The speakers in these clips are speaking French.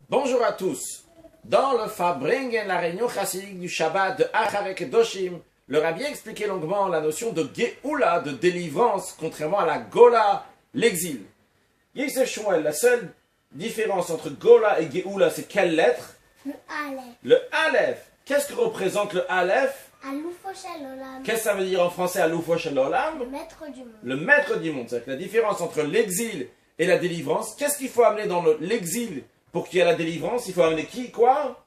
Bonjour à tous. Dans le Fabringen, la réunion chassidique du Shabbat de Acharei Kedoshim, le rabbi a expliqué longuement la notion de Géoula, de délivrance, contrairement à la Gola, l'exil. Yosef Shmuel, la seule différence entre Gola et Géoula, c'est quelle lettre? Le Aleph. Le Aleph. Qu'est-ce que représente le Aleph? Aloufo Shel Olam. Qu'est-ce que ça veut dire en français Aloufo Shel Olam? Le maître du monde. Le maître du monde. C'est-à-dire que la différence entre l'exil et la délivrance, qu'est-ce qu'il faut amener dans l'exil pour qu'il y ait la délivrance? Il faut amener qui? Quoi?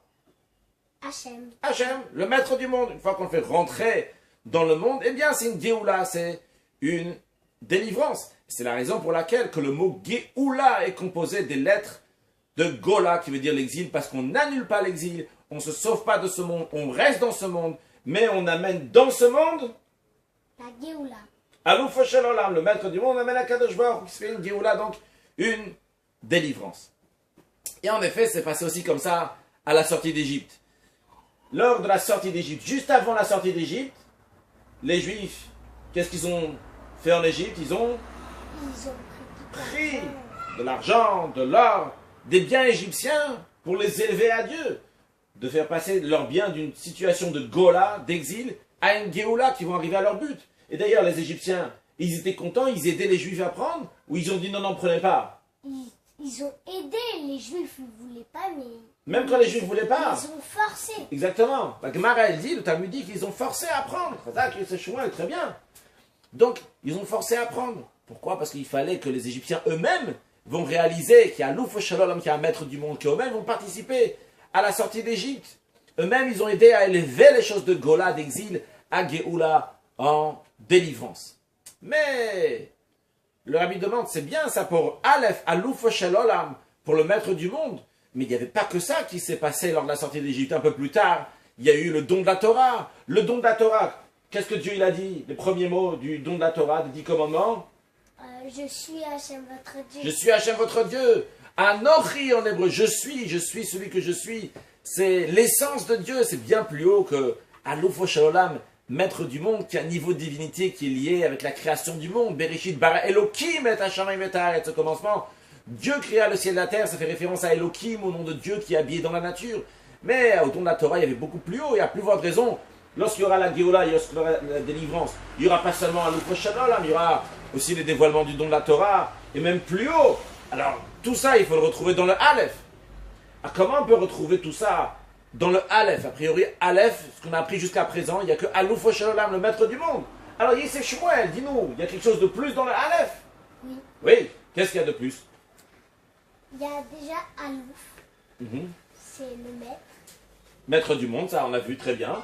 Hachem. Hachem, le maître du monde. Une fois qu'on le fait rentrer dans le monde, eh bien c'est une Géoula, c'est une délivrance. C'est la raison pour laquelle que le mot Géoula est composé des lettres de Gola, qui veut dire l'exil, parce qu'on n'annule pas l'exil, on ne se sauve pas de ce monde, on reste dans ce monde, mais on amène dans ce monde La Géoula. Aloufo Shel Olam, le maître du monde, on amène à Kadosh Baruch Hu, qui se fait une Géoula, donc une délivrance. Et en effet, c'est passé aussi comme ça à la sortie d'Égypte. Lors de la sortie d'Égypte, juste avant la sortie d'Égypte, les Juifs, qu'est-ce qu'ils ont fait en Égypte? Ils ont pris de l'argent, de l'or, des biens égyptiens pour les élever à Dieu. De faire passer leurs biens d'une situation de Gola, d'exil, à une Géoula qui vont arriver à leur but. Et d'ailleurs, les Égyptiens, ils étaient contents, ils aidaient les Juifs à prendre, ou ils ont dit non, n'en prenez pas? Ils ont aidé, les Juifs ne voulaient pas, mais... Même quand les Juifs ne voulaient pas. Ils ont forcé. Exactement. La Gemara, elle dit, le Talmud dit qu'ils ont forcé à prendre. C'est chouette, très bien. Donc, ils ont forcé à prendre. Pourquoi? Parce qu'il fallait que les Égyptiens eux-mêmes vont réaliser qu'il y a Aloufo Shel Olam, qu'il y a un maître du monde, qu'eux-mêmes vont participer à la sortie d'Égypte. Eux-mêmes, ils ont aidé à élever les choses de Gola, d'exil, à Géoula, en délivrance. Mais, le rabbi demande, c'est bien ça pour Aleph, Aloufo Shel Olam, pour le maître du monde. Mais il n'y avait pas que ça qui s'est passé lors de la sortie d'Égypte. Un peu plus tard, il y a eu le don de la Torah. Le don de la Torah, qu'est-ce que Dieu il a dit? Les premiers mots du don de la Torah, des 10 commandements. Je suis Hachem votre Dieu. Je suis Hachem votre Dieu. Anochi en hébreu, je suis celui que je suis. C'est l'essence de Dieu, c'est bien plus haut que Aloufo Shel Olam, maître du monde, qui a un niveau de divinité qui est lié avec la création du monde. Bereshit bara Elohim et Hashamayim et Haaretz, au commencement. Dieu créa le ciel et la terre, ça fait référence à Elohim, au nom de Dieu qui est habillé dans la nature. Mais au don de la Torah, il y avait beaucoup plus haut, il y a plus forte raison. Lorsqu'il y aura la Géoula, lorsqu'il y aura la délivrance, il n'y aura pas seulement Aloufo Shel Olam, il y aura aussi les dévoilements du don de la Torah, et même plus haut. Alors, tout ça, il faut le retrouver dans le Aleph. Alors, comment on peut retrouver tout ça dans le Aleph? A priori, Aleph, ce qu'on a appris jusqu'à présent, il n'y a que Aloufo Shel Olam, le maître du monde. Alors, Yosef Shmuel, dis-nous, il y a quelque chose de plus dans le Aleph? Oui. Oui, qu'est-ce qu'il y a de plus? Il y a déjà Alouf. C'est le maître. Maître du monde, ça on a vu très bien.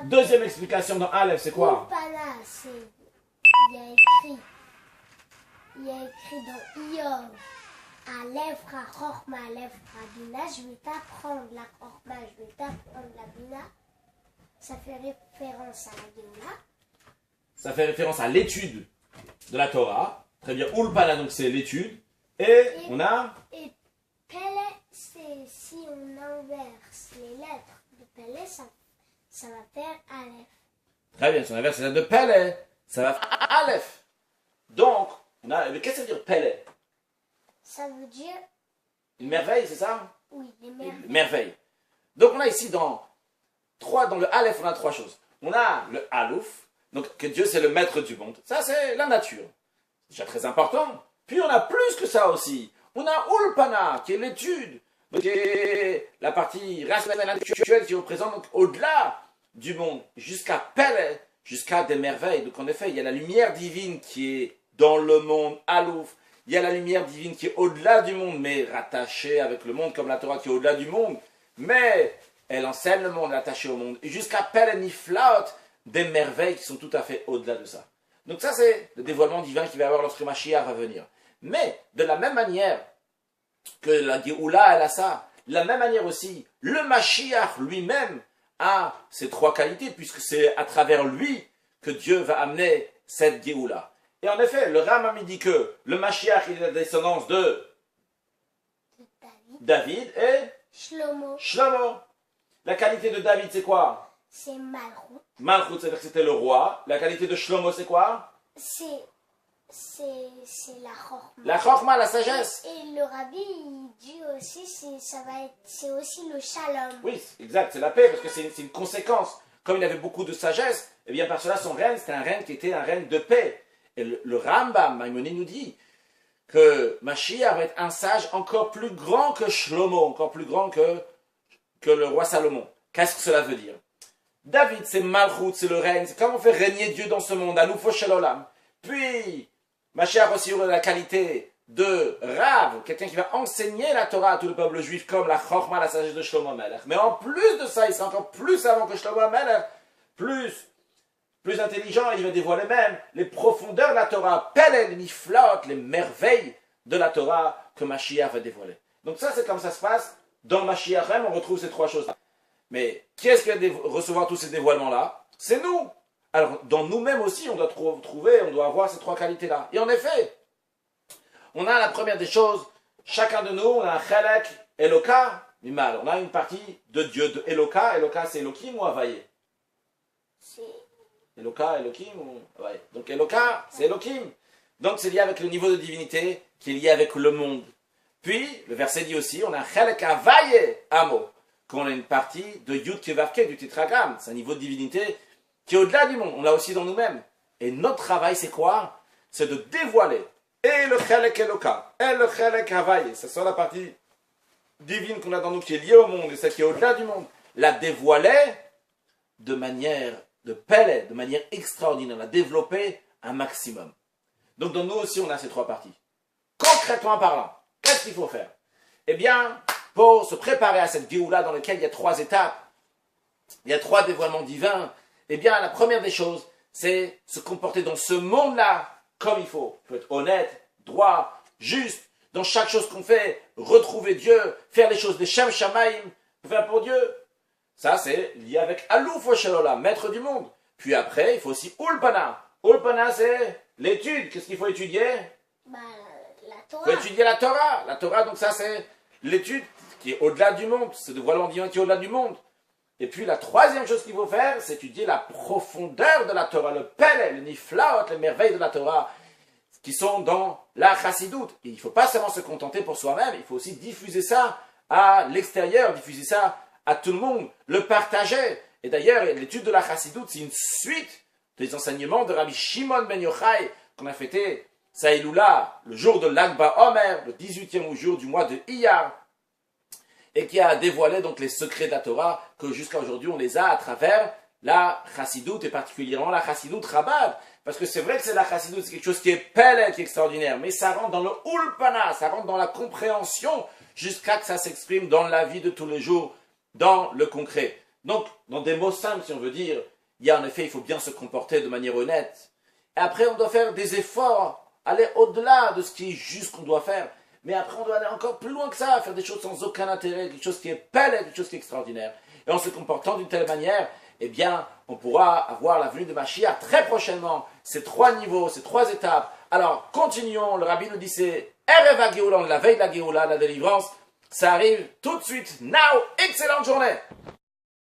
Deuxième explication dans Aleph, c'est quoi? Upala, c'est... Il y a écrit dans Iyov. Aleph, Chorma, Aleph, Bina. Je vais t'apprendre la Chorma, je vais t'apprendre la Bina. Ça fait référence à la Géoula. Ça fait référence à l'étude de la Torah. Très bien. Ulpana, donc c'est l'étude. Et on a... Et Pele, c'est si on inverse les lettres de Pele, ça va faire Aleph. Très bien, si on inverse les lettres de Pele, ça va faire Aleph. Donc, on a... Mais qu'est-ce que ça veut dire Pele? Ça veut dire... Une merveille, c'est ça? Oui, des merveilles. Merveille. Donc on a ici dans le Aleph, on a trois choses. On a le Alouf, donc que Dieu c'est le maître du monde. Ça c'est la nature. C'est déjà très important. Puis on a plus que ça aussi. On a Ulpana, qui est l'étude, qui est la partie rationnelle intellectuelle qui représente donc au-delà du monde, jusqu'à Pele, jusqu'à des merveilles. Donc en effet, il y a la lumière divine qui est dans le monde Alouf. Il y a la lumière divine qui est au-delà du monde, mais rattachée avec le monde, comme la Torah qui est au-delà du monde. Mais elle enseigne le monde, attachée au monde. Et jusqu'à Pele Niflaot, des merveilles qui sont tout à fait au-delà de ça. Donc ça, c'est le dévoilement divin qu'il va y avoir lorsque Mashiach va venir. Mais, de la même manière que la Géoula, elle a ça, de la même manière aussi, le Mashiach lui-même a ces trois qualités, puisque c'est à travers lui que Dieu va amener cette Géoula. Et en effet, le Rambam dit que le Mashiach est la descendance de David et Shlomo. Shlomo. La qualité de David, c'est quoi? C'est Malchut. Malchut, c'est-à-dire que c'était le roi. La qualité de Shlomo, c'est quoi? C'est c'est la chorma. La chorma, la sagesse. Et le rabbi, il dit aussi, c'est aussi le shalom. Oui, exact, c'est la paix, parce que c'est une conséquence. Comme il avait beaucoup de sagesse, eh bien par cela, son règne, c'était un règne qui était un règne de paix. Et le Rambam, Maïmonide nous dit que Mashiach va être un sage encore plus grand que Shlomo, encore plus grand que le roi Salomon. Qu'est-ce que cela veut dire? David, c'est Malchut, c'est le règne, c'est comment on fait régner Dieu dans ce monde, à nous Olam. Puis, Mashiach aussi aura la qualité de Rav, quelqu'un qui va enseigner la Torah à tout le peuple juif, comme la Chorma, la sagesse de Shlomo Melech. Mais en plus de ça, il sera encore plus avant que Shlomo Melech, plus intelligent, il va dévoiler même les profondeurs de la Torah, Pelel, Niflot, les merveilles de la Torah que Mashiach va dévoiler. Donc ça, c'est comme ça se passe. Dans Mashiach même, on retrouve ces trois choses-là. Mais qui est-ce qui va recevoir tous ces dévoilements-là? C'est nous. Alors, dans nous-mêmes aussi, on doit on doit avoir ces trois qualités-là. Et en effet, on a la première des choses, chacun de nous, on a un chalek, Eloka, Mimal. On a une partie de Dieu, de Eloka. Eloka, c'est Elohim ou Havaye? Eloka, Elohim ou Havaye. Donc Eloka, c'est Elohim. Donc c'est lié avec le niveau de divinité qui est lié avec le monde. Puis, le verset dit aussi, on a un chalek Havaye, Amo. Qu'on a une partie de Yud Kevavke, du tétragramme. C'est un niveau de divinité qui est au-delà du monde. On l'a aussi dans nous-mêmes. Et notre travail, c'est quoi? C'est de dévoiler. Et le Chelek Eloka, et le Chelek Havaye. Ça sera la partie divine qu'on a dans nous, qui est liée au monde, et celle qui est au-delà du monde. La dévoiler de manière de pelle, de manière extraordinaire. La développer un maximum. Donc dans nous aussi, on a ces trois parties. Concrètement parlant, qu'est-ce qu'il faut faire? Eh bien, pour se préparer à cette Géoula dans laquelle il y a trois étapes, il y a trois dévoilements divins, eh bien, la première des choses, c'est se comporter dans ce monde-là comme il faut. Il faut être honnête, droit, juste, dans chaque chose qu'on fait, retrouver Dieu, faire les choses des Shem Shamaim, faire pour Dieu. Ça, c'est lié avec Alouf Oshelola, maître du monde. Puis après, il faut aussi Ulpana. Ulpana, c'est l'étude. Qu'est-ce qu'il faut étudier? La Torah. Il faut étudier la Torah. La Torah, donc ça, c'est l'étude qui est au-delà du monde. C'est le dévoilement divin qui est au-delà du monde. Et puis la troisième chose qu'il faut faire, c'est étudier la profondeur de la Torah, le Pelel, le Niflaot, les merveilles de la Torah, qui sont dans la Chassidoute. Et il ne faut pas seulement se contenter pour soi-même, il faut aussi diffuser ça à l'extérieur, diffuser ça à tout le monde, le partager. Et d'ailleurs, l'étude de la Chassidoute, c'est une suite des enseignements de Rabbi Shimon ben Yochai, qu'on a fêté Saïloula, le jour de l'Agba Omer, le 18e jour du mois de Iyar, et qui a dévoilé donc les secrets de la Torah, que jusqu'à aujourd'hui on les a à travers la Chassidoute, et particulièrement la Chassidoute Chabad. Parce que c'est vrai que c'est la Chassidoute, c'est quelque chose qui est pelle, qui est extraordinaire, mais ça rentre dans le Ulpana, ça rentre dans la compréhension, jusqu'à que ça s'exprime dans la vie de tous les jours, dans le concret. Donc, dans des mots simples, si on veut dire, il y a en effet, il faut bien se comporter de manière honnête. Et après, on doit faire des efforts, aller au-delà de ce qui est juste qu'on doit faire. Mais après, on doit aller encore plus loin que ça, faire des choses sans aucun intérêt, quelque chose qui est pelle, quelque chose qui est extraordinaire. Et en se comportant d'une telle manière, eh bien, on pourra avoir la venue de Mashiach très prochainement. Ces trois niveaux, ces trois étapes. Alors, continuons. Le rabbi nous dit, c'est Erev HaGeoula, la veille de la Géoula, la délivrance. Ça arrive tout de suite. Now, excellente journée!